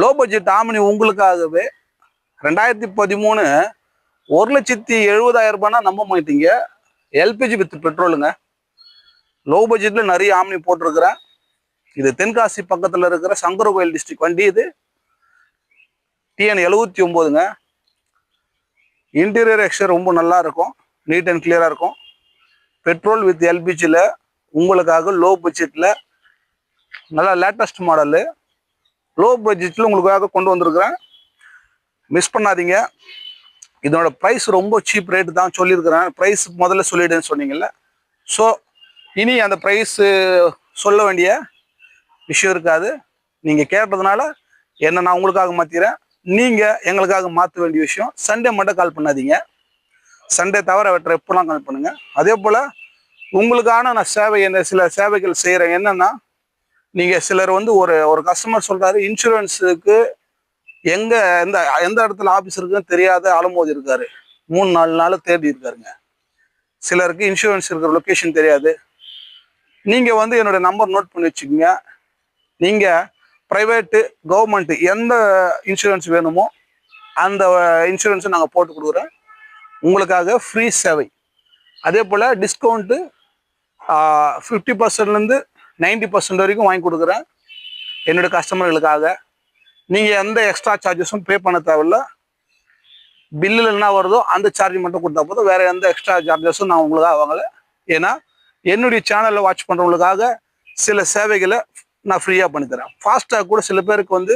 Low budget omni உங்களுக்காகவே 2013 1,70,000 ரூபாய்னா நம்ப மாட்டீங்க. LPG with பெட்ரோலுங்க. லோ பட்ஜெட்ல நிறைய ஆம்னி போட்டிருக்கிறேன். இது தென்காசி பக்கத்தில் இருக்கிற சங்கரகோயில் டிஸ்ட்ரிக்ட் வண்டி. இது TN 79ங்க. இன்டீரியர் எக்ஸ்டீரியர் ரொம்ப நல்லா இருக்கும், நீட் அண்ட் கிளியராக இருக்கும். பெட்ரோல் வித் எல்பிஜியில் உங்களுக்காக லோ பட்ஜெட்டில் நல்லா லேட்டஸ்ட் மாடலு லோ பட்ஜெட்டில் உங்களுக்காக கொண்டு வந்திருக்கிறேன். மிஸ் பண்ணாதீங்க. இதனோட ப்ரைஸ் ரொம்ப சீப் ரேட்டு தான் சொல்லியிருக்கிறேன். ப்ரைஸ் முதல்ல சொல்லிடுன்னு சொன்னீங்கல்ல. ஸோ இனி அந்த ப்ரைஸு சொல்ல வேண்டிய விஷயம் இருக்காது. நீங்கள் கேட்டதுனால என்ன நான் உங்களுக்காக மாற்றிக்கிறேன். நீங்கள் எங்களுக்காக மாற்ற வேண்டிய விஷயம் சண்டே மட்டும் கால் பண்ணாதீங்க. சண்டே தவிர வெட்டுற எப்போலாம் கால் பண்ணுங்கள். அதே போல் உங்களுக்கான நான் சேவை என்ன சில சேவைகள் செய்கிறேன். என்னென்னா, நீங்கள் சிலர் வந்து ஒரு கஸ்டமர் சொல்கிறாரு இன்சூரன்ஸுக்கு எந்த இடத்துல ஆஃபீஸ் இருக்குன்னு தெரியாத அலமோதி இருக்காரு. 3-4 நாள் தேடி இருக்காருங்க. சிலருக்கு இன்சூரன்ஸ் இருக்கிற லொக்கேஷன் தெரியாது. நீங்கள் வந்து என்னோடய நம்பர் நோட் பண்ணி வச்சுக்கோங்க. நீங்கள் ப்ரைவேட்டு கவர்மெண்ட்டு எந்த இன்சூரன்ஸ் வேணுமோ அந்த இன்சூரன்ஸை நாங்கள் போட்டு கொடுக்குறோம். உங்களுக்காக ஃப்ரீ சேவை. அதே போல் டிஸ்கவுண்ட்டு 50%லேருந்து 90% வரைக்கும் வாங்கி கொடுக்குறேன் என்னோடய கஸ்டமர்களுக்காக. நீங்கள் எந்த எக்ஸ்ட்ரா சார்ஜஸும் பே பண்ண தேவையில்ல. பில்லில் என்ன வருதோ அந்த சார்ஜ் மட்டும் கொடுத்தா போதும். வேறு எந்த எக்ஸ்ட்ரா சார்ஜஸும் நான் உங்களுக்காக வாங்கலை. ஏன்னா என்னுடைய சேனலில் வாட்ச் பண்ணுறவங்களுக்காக சில சேவைகளை நான் ஃப்ரீயாக பண்ணித்தரேன். ஃபாஸ்டாக் கூட சில பேருக்கு வந்து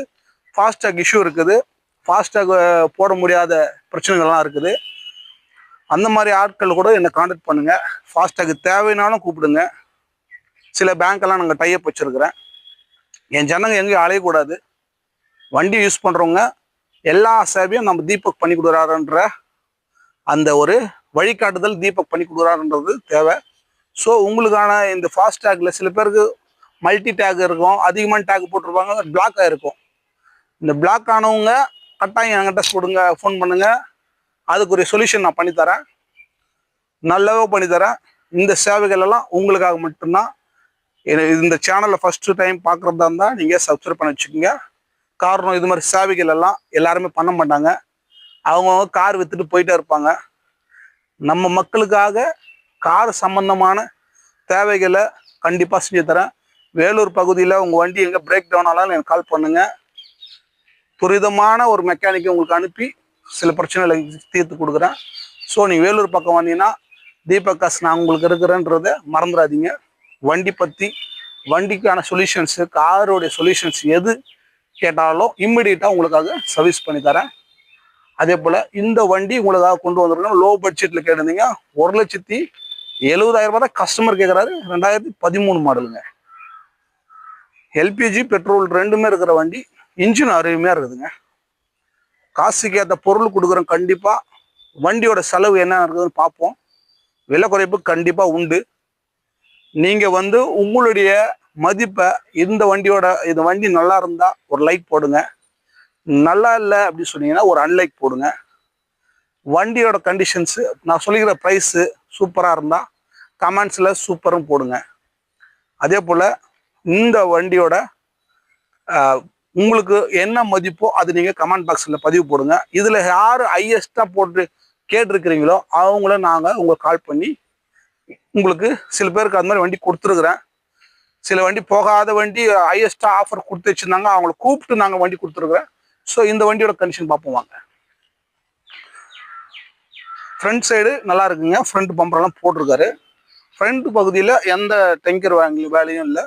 ஃபாஸ்டாக் இஷ்யூ இருக்குது. ஃபாஸ்டாக் போட முடியாத பிரச்சனைகள்லாம் இருக்குது. அந்த மாதிரி ஆட்கள் கூட என்னை காண்டாக்ட் பண்ணுங்கள். ஃபாஸ்டாக் தேவைனாலும் கூப்பிடுங்க. சில பேங்க்கெல்லாம் நாங்கள் டைப் வச்சுருக்கிறேன். என் ஜனங்க எங்கேயும் அலையக்கூடாது. வண்டி யூஸ் பண்ணுறவங்க எல்லா சேவையும் நம்ம தீபக் பண்ணி கொடுக்குறாருன்ற அந்த ஒரு வழிகாட்டுதல் தீபக் பண்ணி கொடுக்குறாருன்றது தேவை. ஸோ உங்களுக்கான இந்த ஃபாஸ்டாகில் சில பேருக்கு மல்டி டேக் இருக்கும், அதிகமான டேக் போட்டிருப்பாங்க, பிளாக் ஆகிருக்கும். இந்த பிளாக் ஆனவங்க கட்டாயம் என்கிட்ட கொடுங்க, ஃபோன் பண்ணுங்கள். அதுக்குரிய சொல்யூஷன் நான் பண்ணித்தரேன், நல்லாவே பண்ணித்தரேன். இந்த சேவைகள் எல்லாம் உங்களுக்காக மட்டும்தான். இந்த சேனலை ஃபஸ்ட்டு டைம் பார்க்குறதா இருந்தால் நீங்கள் சப்ஸ்கிரைப் பண்ணி வச்சுக்கோங்க. காரணம், இது மாதிரி சேவைகள் எல்லாம் எல்லாருமே பண்ண மாட்டாங்க. அவங்கவுங்க கார் விற்றுட்டு போயிட்டே இருப்பாங்க. நம்ம மக்களுக்காக கார் சம்பந்தமான தேவைகளை கண்டிப்பாக செஞ்சு தரேன். வேலூர் பகுதியில் உங்கள் வண்டி எங்கே பிரேக் டவுன் ஆனாலும் எனக்கு கால் பண்ணுங்கள். துரிதமான ஒரு மெக்கானிக்கை உங்களுக்கு அனுப்பி சில பிரச்சனைகளை தீர்த்து கொடுக்குறேன். ஸோ நீங்கள் வேலூர் பக்கம் வந்தீங்கன்னா தீபக்காஸ் நான் உங்களுக்கு இருக்கிறேன்றதை மறந்துடாதீங்க. வண்டி பற்றி, வண்டிக்கான சொல்யூஷன்ஸு, காரோடைய சொல்யூஷன்ஸ் எது கேட்டாலும் இம்மிடியட்டாக உங்களுக்காக சர்வீஸ் பண்ணி தரேன். அதே போல் இந்த வண்டி உங்களுக்காக கொண்டு வந்துருக்கோம். லோ பட்ஜெட்டில் கேட்டிருந்தீங்க. 1,70,000 ரூபாய் தான் கஸ்டமர் கேட்குறாரு. 2013 மாடலுங்க. எல்பிஜி பெட்ரோல் ரெண்டுமே இருக்கிற வண்டி. இன்ஜின் அருமையாக இருக்குதுங்க. காசுக்கு ஏற்ற பொருள் கொடுக்குறோம். கண்டிப்பாக வண்டியோட செலவு என்ன இருக்குதுன்னு பார்ப்போம். விலை குறைப்பு கண்டிப்பாக உண்டு. நீங்கள் வந்து உங்களுடைய மதிப்பை இந்த வண்டி நல்லா இருந்தால் ஒரு லைக் போடுங்க. நல்லா இல்லை அப்படின்னு சொன்னீங்கன்னா ஒரு அன்லைக் போடுங்க. வண்டியோட கண்டிஷன்ஸு, நான் சொல்லிக்கிற ப்ரைஸு சூப்பராக இருந்தால் கமெண்ட்ஸில் சூப்பரும் போடுங்க. அதே போல் இந்த வண்டியோட உங்களுக்கு என்ன மதிப்போ அது நீங்கள் கமெண்ட் பாக்ஸில் பதிவு போடுங்க. இதில் யார் ஹையஸ்ட்டாக போட்டு கேட்டிருக்கிறீங்களோ அவங்கள நாங்கள் உங்களுக்கு கால் பண்ணி உங்களுக்கு சில பேருக்கு அது மாதிரி வண்டி கொடுத்துருக்குறேன். சில வண்டி போகாத வண்டி ஹையஸ்ட்டாக ஆஃபர் கொடுத்து வச்சுருந்தாங்க. அவங்கள கூப்பிட்டு நாங்கள் வண்டி கொடுத்துருக்குறேன். ஸோ இந்த வண்டியோட கண்டிஷன் பார்ப்போம் வாங்க. ஃப்ரண்ட் சைடு நல்லா இருக்குங்க. ஃப்ரண்ட் பம்பரெல்லாம் போட்டிருக்காரு. ஃப்ரண்ட் பகுதியில் எந்த டெங்கர் வேலையும் இல்லை.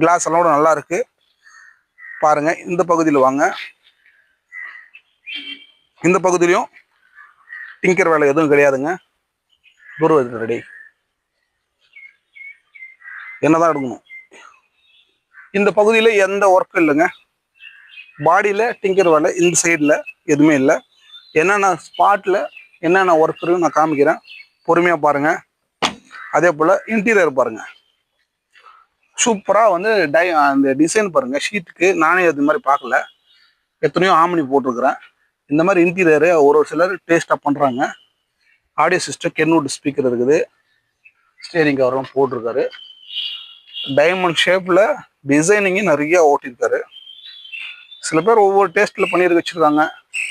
கிளாஸ் எல்லாம் கூட நல்லா இருக்கு பாருங்கள். இந்த பகுதியில் வாங்க. இந்த பகுதியிலையும் டிங்கர் வேலை எதுவும் கிடையாதுங்க. தூரம் ரெடி என்னதான் எடுக்கணும். இந்த பகுதியில் எந்த ஒர்க்கும் இல்லைங்க. பாடியில் டிங்கர் வேலை இந்த சைடில் எதுவுமே இல்லை. என்னென்ன ஸ்பாட்டில் என்னென்ன ஒர்க் இருக்குன்னு நான் காமிக்கிறேன். பொறுமையாக பாருங்கள். அதே போல் இன்டீரியர் பாருங்கள். சூப்பராக வந்து அந்த டிசைன் பாருங்கள். ஷீட்டுக்கு நானே அது மாதிரி பார்க்கல. எத்தனையோ ஆம்னி போட்டிருக்கிறேன். இந்த மாதிரி இன்டீரியரு ஒரு சிலர் டேஸ்ட்டாக பண்ணுறாங்க. ஆடியோ சிஸ்டம், கென்வுட் ஸ்பீக்கர் இருக்குது. ஸ்டேரிங் கவர்லாம் போட்டிருக்காரு. டைமண்ட் ஷேப்பில் டிசைனிங்கு நிறைய ஓட்டியிருக்காரு. சில பேர் ஒவ்வொரு டேஸ்ட்டில் பண்ணிட்டு வச்சுருக்காங்க.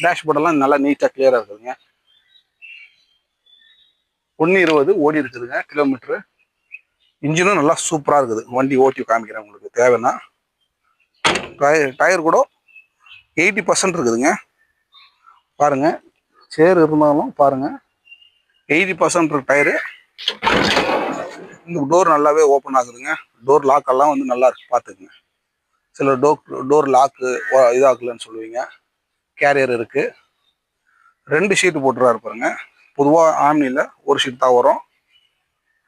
டேஷ்போர்டெல்லாம் நல்லா நீட்டாக கிளியராக இருக்குதுங்க. 1:20 ஓடி இருக்குதுங்க கிலோமீட்ரு. இன்ஜினும் நல்லா சூப்பராக இருக்குது. வண்டி ஓட்டி காமிக்கிறேன் உங்களுக்கு தேவைன்னா. டயர் கூட 80% இருக்குதுங்க. பாருங்கள், சேர் இருந்தாலும் பாருங்கள் 80% இருக்கு டயரு. இந்த டோர் நல்லாவே ஓப்பன் ஆகுதுங்க. டோர் லாக்கெல்லாம் வந்து நல்லா இருக்கு, பார்த்துக்குங்க. சில டோர் லாக்கு இதாகலன்னு சொல்லுவீங்க. கேரியர் இருக்குது. 2 ஷீட்டு போட்டுருவாரு பாருங்க. பொதுவாக ஆம்னியில் ஒரு ஷீட் தான் வரும்.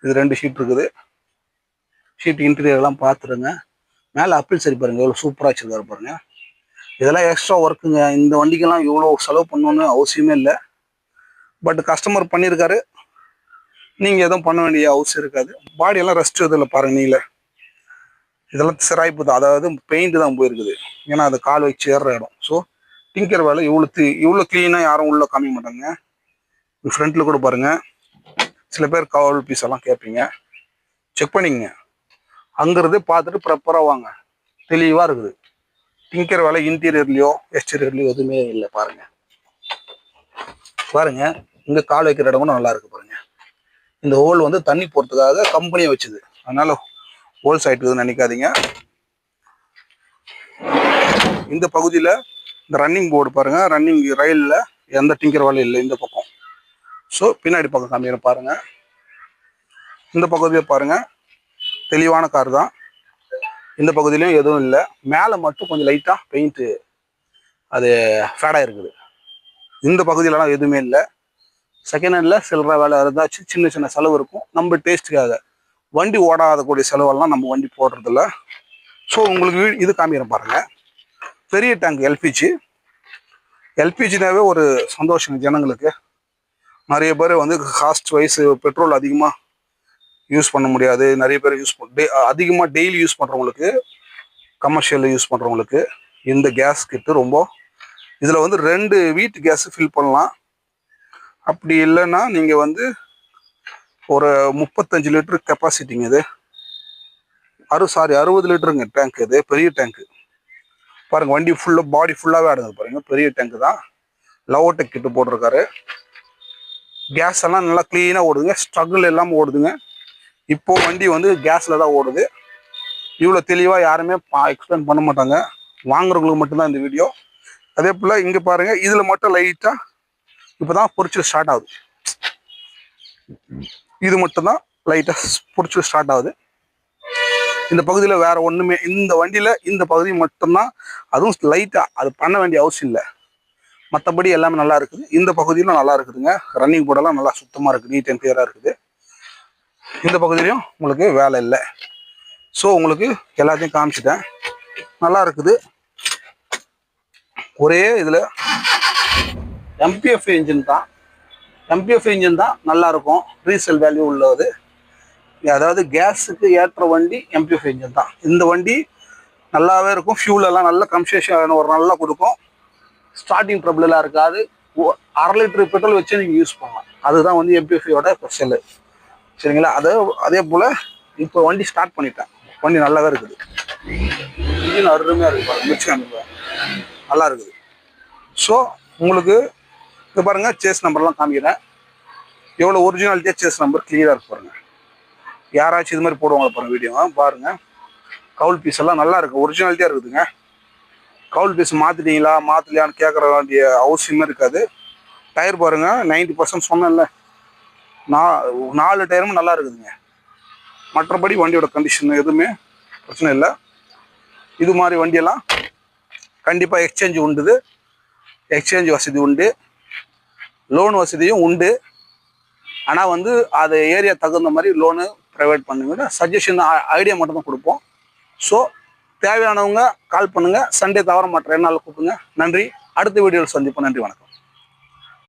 இது 2 ஷீட் இருக்குது. ஷீட் இன்டீரியர்லாம் பார்த்துருங்க. மேலே அப்பிள் சரி பாருங்கள், எவ்வளோ சூப்பராக வச்சுருக்காரு பாருங்கள். இதெல்லாம் எக்ஸ்ட்ரா ஒர்க்குங்க. இந்த வண்டிக்கெல்லாம் இவ்வளோ செலவு பண்ணணுன்னு அவசியமே இல்லை. பட் கஸ்டமர் பண்ணியிருக்காரு, நீங்கள் எதுவும் பண்ண வேண்டிய அவசியம் இருக்காது. பாடியெல்லாம் ரெஸ்ட் இதில் பாருங்கள். நீங்களே இதெல்லாம் சிராய்ப்பு தான், அதாவது பெயிண்ட் தான் போயிருக்குது. ஏன்னா அது கால் வச்சு ஏறுற இடம். ஸோ டிங்கர் வேலை இவ்வளோ க்ளீனாக யாரும் உள்ளே காமிக்க மாட்டாங்க. ஃப்ரண்ட்டில் கூட பாருங்கள். சில பேர் கவர் பீஸ் எல்லாம் கேட்பீங்க, செக் பண்ணிங்க. அங்கிறது பார்த்துட்டு ப்ராப்பராக வாங்க. தெளிவாக இருக்குது. டிங்கர் வேலை இன்டீரியர்லையோ எக்ஸ்டீரியர்லையோ எதுவுமே இல்லை. பாருங்கள் பாருங்கள், இங்கே கால் வைக்கிற இடம் கூட நல்லா இருக்குது பாருங்கள். இந்த ஹோல் வந்து தண்ணி போகிறதுக்காக கம்பெனியை வச்சுது, அதனால் ஹோல்ஸ் ஆகிட்டுதுன்னு நினைக்காதீங்க. இந்த பகுதியில் இந்த ரன்னிங் போர்டு பாருங்கள். ரன்னிங் ரயிலில் எந்த டிங்கர் வேலையும் இல்லை இந்த பக்கம். ஸோ பின்னாடி பக்கம் காமிக்கிறேன் பாருங்கள். இந்த பகுதியை பாருங்கள், தெளிவான கார் தான். இந்த பகுதியிலையும் எதுவும் இல்லை. மேலே மட்டும் கொஞ்சம் லைட்டாக பெயிண்ட்டு அது ஃபேடாக இருக்குது. இந்த பகுதியிலலாம் எதுவுமே இல்லை. செகண்ட் ஹேண்டில் சில்லற வேலை இருந்தாச்சு, சின்ன சின்ன செலவு இருக்கும் நம்ம டேஸ்ட்டுக்காக. வண்டி ஓடாதக்கூடிய செலவெல்லாம் நம்ம வண்டி போடுறதில்ல. ஸோ உங்களுக்கு இது காமிக்கிறேன் பாருங்கள். பெரிய டேங்க் எல்பிஜினாவே ஒரு சந்தோஷம் ஜனங்களுக்கு. நிறைய பேர் வந்து காஸ்ட் வைஸ் பெட்ரோல் அதிகமாக யூஸ் பண்ண முடியாது. நிறைய பேர் அதிகமாக டெய்லி யூஸ் பண்ணுறவங்களுக்கு, கமர்ஷியல் யூஸ் பண்ணுறவங்களுக்கு இந்த கேஸ் கிட்டு ரொம்ப. இதில் வந்து 2 வீட்டு கேஸு ஃபில் பண்ணலாம். அப்படி இல்லைன்னா நீங்கள் வந்து ஒரு 35 லிட்டரு கெப்பாசிட்டிங்க. இது 60 லிட்டருங்க டேங்க். இது பெரிய டேங்க்கு பாருங்கள். வண்டி ஃபுல்லாக பாடி ஃபுல்லாகவே ஆடுங்க பாருங்கள். பெரிய டேங்க்கு தான். லவோடெக் கிட்டு போட்டிருக்காரு. கேஸ் எல்லாம் நல்லா க்ளீனாக ஓடுதுங்க. ஸ்ட்ரகிள் எல்லாம் ஓடுதுங்க. இப்போது வண்டி வந்து கேஸில் தான் ஓடுது. இவ்வளோ தெளிவாக யாருமே எக்ஸ்பிளைன் பண்ண மாட்டாங்க. வாங்குறவங்களுக்கு மட்டும்தான் இந்த வீடியோ. அதே போல் இங்கே பாருங்கள், இதில் மட்டும் லைட்டாக இப்போ தான் பொரிச்சல் ஸ்டார்ட் ஆகுது. இது மட்டும்தான் லைட்டாக பொரிச்சல் ஸ்டார்ட் ஆகுது. இந்த பகுதியில் வேறு ஒன்றுமே, இந்த வண்டியில் இந்த பகுதி மட்டும்தான். அதுவும் லைட்டாக அது பண்ண வேண்டிய அவசியம் இல்லை. மற்றபடி எல்லாமே நல்லா இருக்குது. இந்த பகுதியிலும் நல்லா இருக்குதுங்க. ரன்னிங் போர்டெல்லாம் நல்லா சுத்தமாக இருக்குது, நீட் அண்ட் கிளியராக இருக்குது. இந்த பகுதியிலையும் உங்களுக்கு வேலை இல்லை. ஸோ உங்களுக்கு எல்லாத்தையும் காமிச்சிட்டேன். நல்லா இருக்குது. ஒரே இதில் எம்பிஎஃப் இன்ஜின் தான் நல்லாயிருக்கும். ரீசேல் வேல்யூ உள்ளது. அதாவது கேஸுக்கு ஏற்ற வண்டி எம்பிஎஃப் இன்ஜின் தான். இந்த வண்டி நல்லாவே இருக்கும். ஃபியூலெல்லாம் நல்ல கன்செஷன் ஒரு நல்லா கொடுக்கும். ஸ்டார்டிங் ட்ரபிளெலாம் இருக்காது. 1/2 லிட்டரு பெட்ரோல் வச்சு நீங்கள் யூஸ் பண்ணலாம். அதுதான் வந்து எம்பிஎஃப்யோட ஸ்பெஷலு. சரிங்களா? அதே போல் இப்போ வண்டி ஸ்டார்ட் பண்ணிட்டேன். வண்டி நல்லாவே இருக்குது. இன்ஜின் அருமையாக இருக்குது பாருங்கள். மிர்ச்சி காமிப்பேன், நல்லா இருக்குது. ஸோ உங்களுக்கு இது பாருங்கள், சேஸ் நம்பர்லாம் காமிக்கிறேன். எவ்வளோ ஒரிஜினாலிட்டியாக சேஸ் நம்பர் கிளியராக இருக்கு பாருங்கள். யாராச்சும் இது மாதிரி போடுவாங்க பாருங்கள் வீடியோ பாருங்கள். கவுல் பீஸ் எல்லாம் நல்லா இருக்குது, ஒரிஜினாலிட்டியாக இருக்குதுங்க. கவுல் பீஸ் மாற்றலையான்னு கேட்குற வேண்டிய அவசியமே இருக்காது. டயர் பாருங்கள், 90% சொன்னேன்ல, 4 டயரும் நல்லா இருக்குதுங்க. மற்றபடி வண்டியோட கண்டிஷன் எதுவுமே பிரச்சனை இல்லை. இது மாதிரி வண்டியெல்லாம் கண்டிப்பாக எக்ஸ்சேஞ்ச் வசதி உண்டு, லோன் வசதியும் உண்டு. ஆனால் வந்து அது ஏரியா தகுந்த மாதிரி லோனு ப்ரைவேட் பண்ணுங்க. சஜஷன் ஐடியா மட்டும் தான் கொடுப்போம். ஸோ தேவையானவங்க கால் பண்ணுங்கள். சண்டே தவிர மற்ற 2 நாள் கூப்பிடுங்க. நன்றி. அடுத்த வீடியோவில் சந்திப்போம். நன்றி, வணக்கம்.